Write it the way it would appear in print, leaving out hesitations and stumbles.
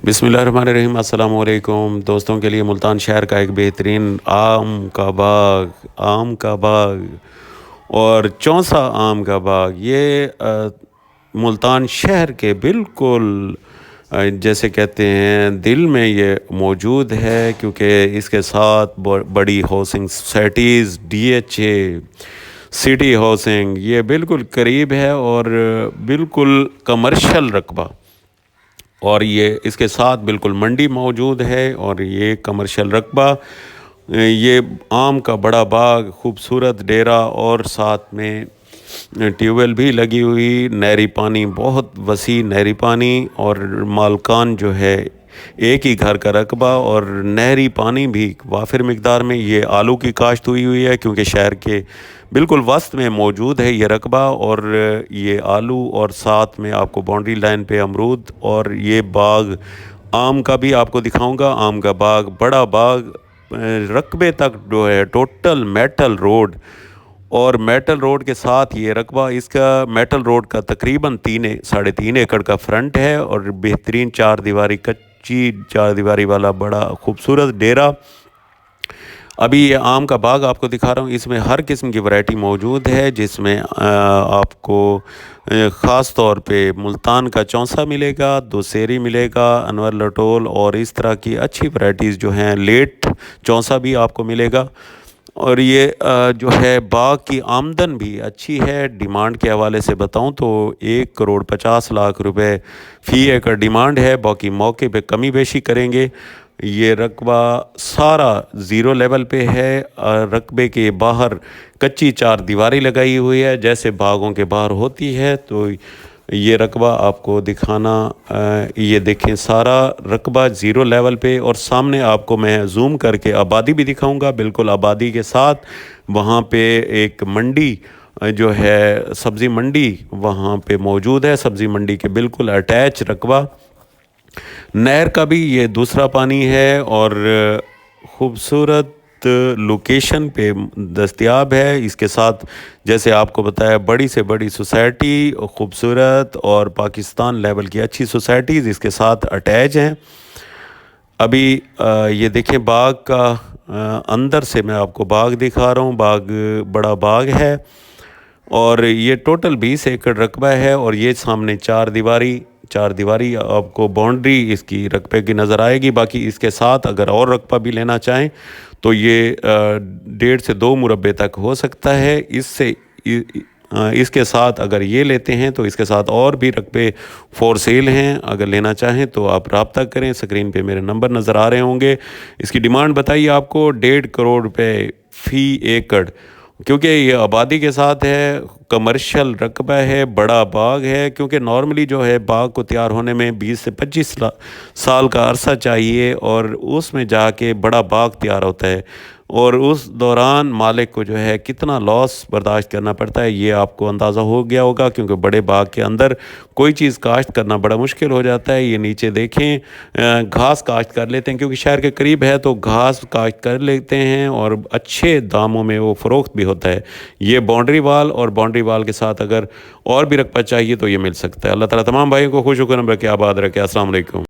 बिस्मिल्लाहिर्रहमानिर्रहीम। अस्सलाम वालेकुम। दोस्तों के लिए मुल्तान शहर का एक बेहतरीन आम का बाग और चौसा आम का बाग ये मुल्तान शहर के बिल्कुल जैसे कहते हैं दिल में ये मौजूद है, क्योंकि इसके साथ बड़ी housing societies, DHA, city housing ये बिल्कुल करीब है और बिल्कुल कमर्शियल रकबा। और ये इसके साथ बिल्कुल मंडी मौजूद है और ये कमर्शियल रकबा, ये आम का बड़ा बाग, खूबसूरत डेरा और साथ में ट्यूबवेल भी लगी हुई, नहरी पानी, बहुत वसी नहरी पानी। और मालकान जो है एक ही घर का रकबा और नहरी पानी भी वाफिर मिकदार में। ये आलू की काश्त हुई है, क्योंकि शहर के बिल्कुल वस्त में मौजूद है ये रकबा। और ये आलू और साथ में आपको बाउंड्री लाइन पे अमरूद। और ये बाग आम का भी आपको दिखाऊंगा। आम का बाग, बड़ा बाग, रकबे तक जो है टोटल मेटल रोड, और मेटल रोड के साथ ये रकबा। इसका मेटल रोड का तकरीबन 3.5 एकड़ का फ्रंट है और बेहतरीन कच्ची चार दीवारी वाला बड़ा खूबसूरत डेरा। अभी ये आम का बाग आपको दिखा रहा हूँ। इसमें हर किस्म की वैरायटी मौजूद है, जिसमें आपको ख़ास तौर पे मुल्तान का चौसा मिलेगा, दोसेरी मिलेगा, अनवर लटोल और इस तरह की अच्छी वैरायटीज़ जो हैं, लेट चौसा भी आपको मिलेगा। और ये जो है बाग की आमदन भी अच्छी है। डिमांड के हवाले से बताऊं तो 1,50,00,000 रुपए फ़ी एकड़ डिमांड है, बाकी मौके पे कमी बेशी करेंगे। ये रकबा सारा ज़ीरो लेवल पे है। रकबे के बाहर कच्ची चार दीवारी लगाई हुई है, जैसे बागों के बाहर होती है। तो ये रकबा आपको दिखाना, ये देखें सारा रकबा ज़ीरो लेवल पे। और सामने आपको मैं जूम करके आबादी भी दिखाऊंगा, बिल्कुल आबादी के साथ। वहाँ पे एक मंडी जो है, सब्ज़ी मंडी वहाँ पे मौजूद है। सब्ज़ी मंडी के बिल्कुल अटैच रकबा, नहर का भी ये दूसरा पानी है और खूबसूरत लोकेशन पे दस्तयाब है। इसके साथ जैसे आपको बताया, बड़ी से बड़ी सोसाइटी, खूबसूरत और पाकिस्तान लेवल की अच्छी सोसाइटीज़ इसके साथ अटैच हैं। अभी ये देखें बाग का अंदर से मैं आपको बाग दिखा रहा हूँ। बाग बड़ा बाग है और ये टोटल 20 एकड़ रकबा है। और ये सामने चार दीवारी आपको बाउंड्री इसकी रकबे की नज़र आएगी। बाकी इसके साथ अगर और रकबा भी लेना चाहें तो ये 1.5 से 2 मुरब्बे तक हो सकता है। इसके साथ अगर ये लेते हैं तो इसके साथ और भी रकबे फॉर सेल हैं। अगर लेना चाहें तो आप रब्ता करें, स्क्रीन पे मेरे नंबर नज़र आ रहे होंगे। इसकी डिमांड बताइए आपको 1.5 करोड़ रुपए फ़ी एकड़, क्योंकि ये आबादी के साथ है, कमर्शियल रकबा है, बड़ा बाग है। क्योंकि नॉर्मली जो है बाग को तैयार होने में 20 से 25 साल का अरसा चाहिए और उसमें जाके बड़ा बाग तैयार होता है। और उस दौरान मालिक को जो है कितना लॉस बर्दाश्त करना पड़ता है, ये आपको अंदाज़ा हो गया होगा। क्योंकि बड़े बाग के अंदर कोई चीज़ काश्त करना बड़ा मुश्किल हो जाता है। ये नीचे देखें, घास काश्त कर लेते हैं, क्योंकि शहर के करीब है तो घास काश्त कर लेते हैं और अच्छे दामों में वो फ़रोख्त भी होता है। ये बाउंड्री वाल, और बाउंड्री वाल के साथ अगर और भी रकबा चाहिए तो ये मिल सकता है। अल्लाह ताला तमाम भाइयों को खुश रखे, आबाद रखे। अस्सलाम वालेकुम।